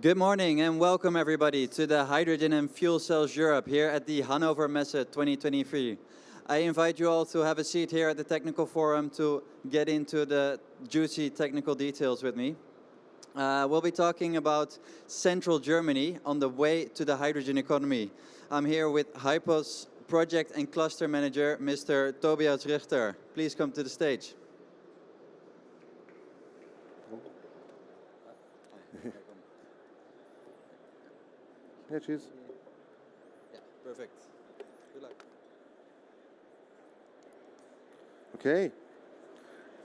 Good morning and welcome everybody to the Hydrogen and Fuel Cells Europe here at the Hannover Messe 2023. I invite you all to have a seat here at the technical forum to get into the juicy technical details with me. We'll be talking about central Germany on the way to the hydrogen economy. I'm here with HYPOS project and cluster manager, Mr. Tobias Richter. Please come to the stage. Yeah, cheers. Yeah, perfect. Good luck. Okay.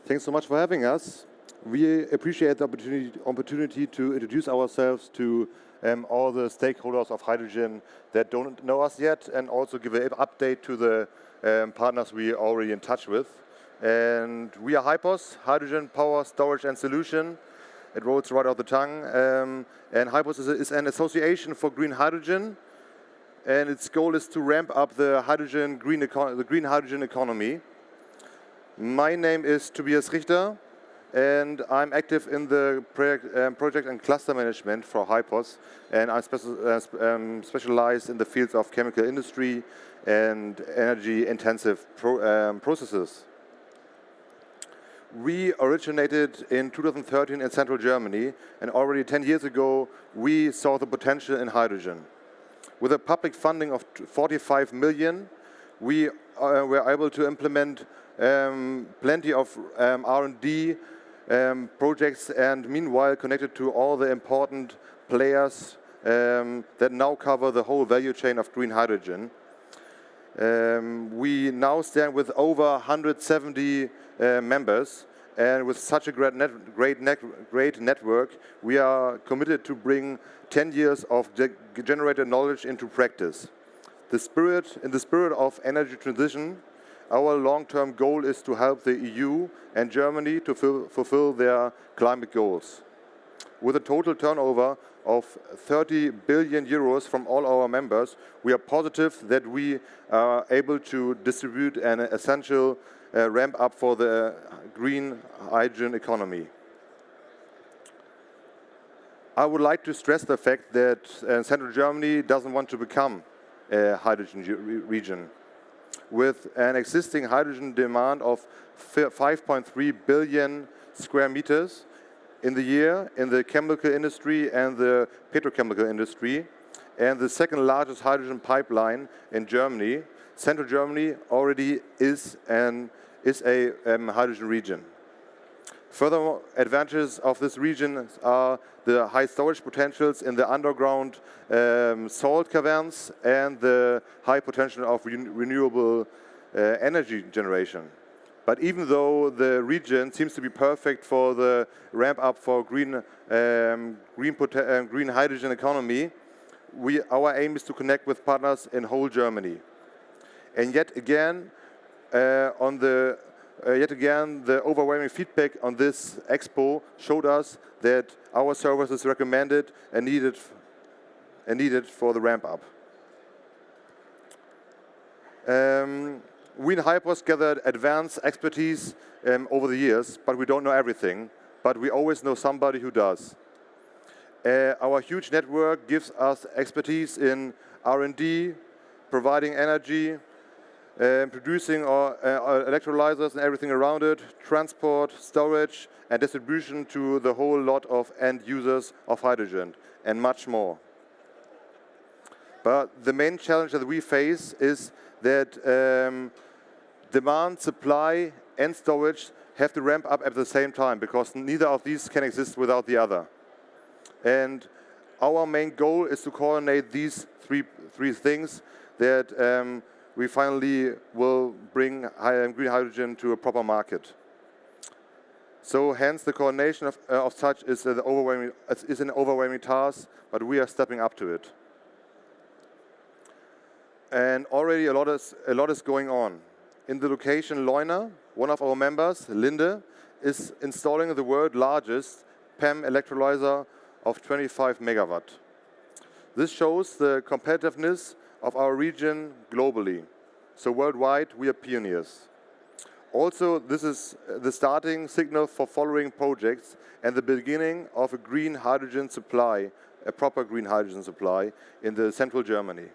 Thanks so much for having us. We appreciate the opportunity to introduce ourselves to all the stakeholders of hydrogen that don't know us yet, and also give an update to the partners we are already in touch with. And we are HYPOS, Hydrogen Power Storage and Solution. It rolls right off the tongue. And HYPOS is an association for green hydrogen, and its goal is to ramp up the green hydrogen economy. My name is Tobias Richter, and I'm active in the project and cluster management for HYPOS, and I specialize in the fields of chemical industry and energy-intensive processes. We originated in 2013 in central Germany, and already 10 years ago we saw the potential in hydrogen. With a public funding of 45 million, we were able to implement plenty of R&D projects, and meanwhile connected to all the important players that now cover the whole value chain of green hydrogen. We now stand with over 170 members, and with such a great network, we are committed to bring 10 years of generated knowledge into practice. In the spirit of energy transition, our long-term goal is to help the EU and Germany to fulfill their climate goals. With a total turnover of 30 billion euros from all our members, we are positive that we are able to distribute an essential ramp up for the green hydrogen economy. I would like to stress the fact that central Germany doesn't want to become a hydrogen region. With an existing hydrogen demand of 5.3 billion square meters in the year in the chemical industry and the petrochemical industry, and the second largest hydrogen pipeline in Germany, central Germany already is a hydrogen region. Further advantages of this region are the high storage potentials in the underground salt caverns and the high potential of renewable energy generation. But even though the region seems to be perfect for the ramp up for green hydrogen economy, our aim is to connect with partners in whole Germany. And yet again, the overwhelming feedback on this expo showed us that our service is recommended and needed for the ramp up. We in HYPOS gathered advanced expertise over the years, but we don't know everything. But we always know somebody who does. Our huge network gives us expertise in R&D, providing energy, producing our electrolyzers and everything around it, transport, storage, and distribution to the whole lot of end users of hydrogen, and much more. But the main challenge that we face is that demand, supply, and storage have to ramp up at the same time, because neither of these can exist without the other. And our main goal is to coordinate these three things that we finally will bring green hydrogen to a proper market. So hence the coordination of such is an overwhelming task, but we are stepping up to it. And already a lot is going on. In the location Leuna, one of our members, Linde, is installing the world's largest PEM electrolyzer of 25 megawatt. This shows the competitiveness of our region globally. So worldwide, we are pioneers. Also, this is the starting signal for following projects and the beginning of a green hydrogen supply a proper green hydrogen supply in the central Germany.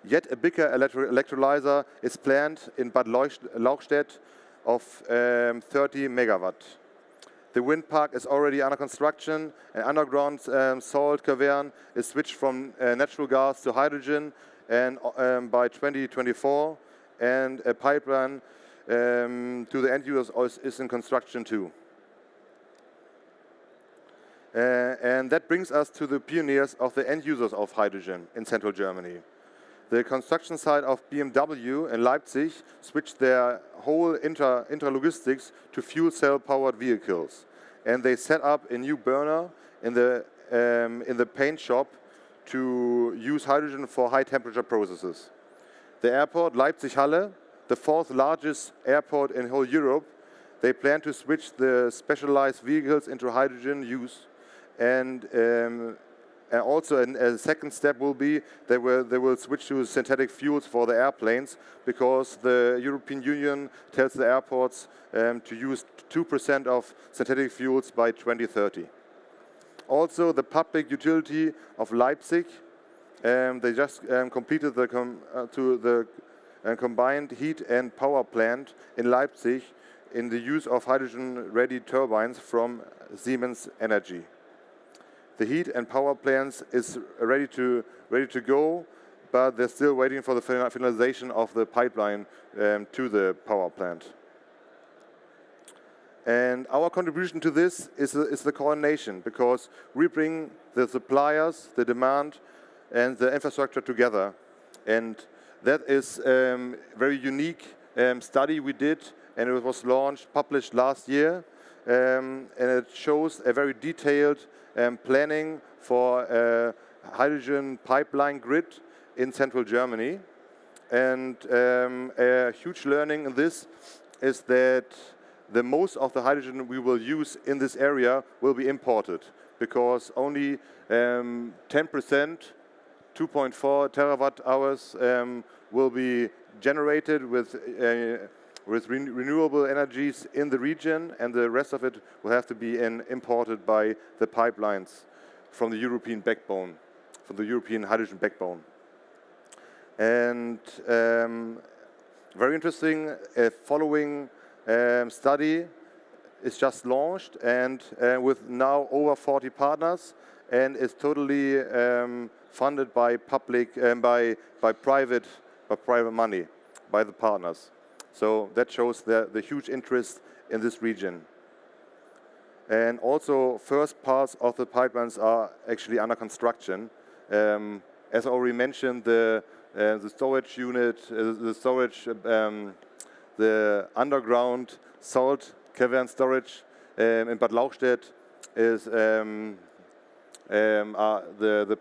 Yet a bigger electrolyzer is planned in Bad Lauchstädt of 30 megawatt. The wind park is already under construction. An underground salt cavern is switched from natural gas to hydrogen and by 2024, and a pipeline to the end users is in construction too. And that brings us to the pioneers of the end users of hydrogen in central Germany. The construction site of BMW in Leipzig switched their whole intralogistics to fuel cell powered vehicles. And they set up a new burner in the paint shop to use hydrogen for high temperature processes. The airport Leipzig-Halle, the fourth largest airport in whole Europe, they plan to switch the specialized vehicles into hydrogen use. And also a second step will be they will switch to synthetic fuels for the airplanes, because the European Union tells the airports to use 2% of synthetic fuels by 2030. Also, the public utility of Leipzig, they just completed the combined heat and power plant in Leipzig in the use of hydrogen-ready turbines from Siemens Energy. The heat and power plants is ready to go, but they're still waiting for the finalization of the pipeline to the power plant. And our contribution to this is the coordination, because we bring the suppliers, the demand, and the infrastructure together. And that is a very unique study we did, and it was published last year. And it shows a very detailed planning for a hydrogen pipeline grid in central Germany. And a huge learning in this is that the most of the hydrogen we will use in this area will be imported, because only 10%, 2.4 terawatt hours will be generated with renewable energies in the region, and the rest of it will have to be imported by the pipelines from the European backbone, from the European hydrogen backbone. And very interesting, following study is just launched, and with now over 40 partners, and is totally funded by private money, by the partners. So that shows the huge interest in this region. And also, first parts of the pipelines are actually under construction. As I already mentioned, the storage unit, the underground salt cavern storage in Bad Lauchstädt is the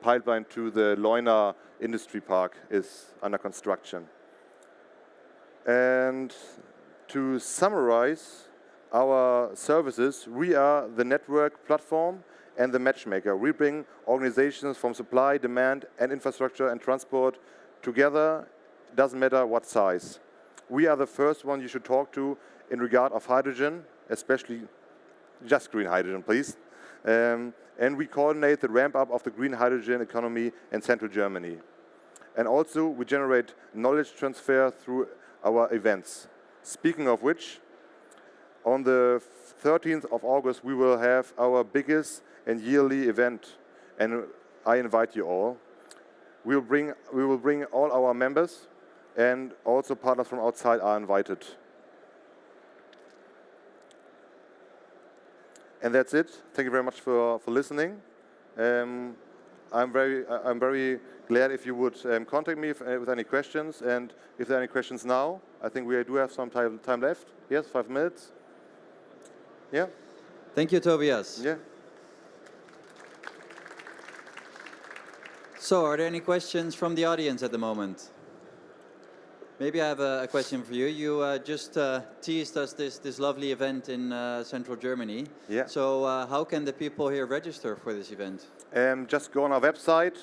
pipeline to the Leuna industry park is under construction. And to summarize our services, we are the network platform and the matchmaker. We bring organizations from supply, demand, and infrastructure and transport together, doesn't matter what size. We are the first one you should talk to in regard of hydrogen, especially just green hydrogen, please. And we coordinate the ramp up of the green hydrogen economy in central Germany. And also, we generate knowledge transfer through our events. Speaking of which, on the 13th of August, we will have our biggest and yearly event, and I invite you all. We will bring all our members, and also partners from outside are invited. And that's it. Thank you very much for listening. I'm very glad if you would contact me with any questions, and if there are any questions now, I think we do have some time left. Yes, 5 minutes. Yeah. Thank you, Tobias. Yeah. So, are there any questions from the audience at the moment? Maybe I have a question for you. You just teased us this lovely event in central Germany. Yeah. So how can the people here register for this event? Just go on our website.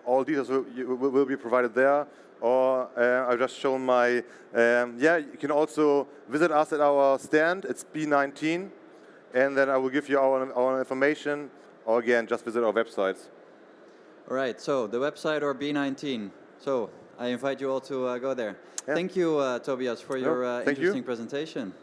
All details will be provided there. Or I've just shown my... you can also visit us at our stand. It's B19. And then I will give you our information. Or again, just visit our websites. All right, so the website or B19. So I invite you all to go there. Yeah. Thank you, Tobias, for your thank you. interesting presentation.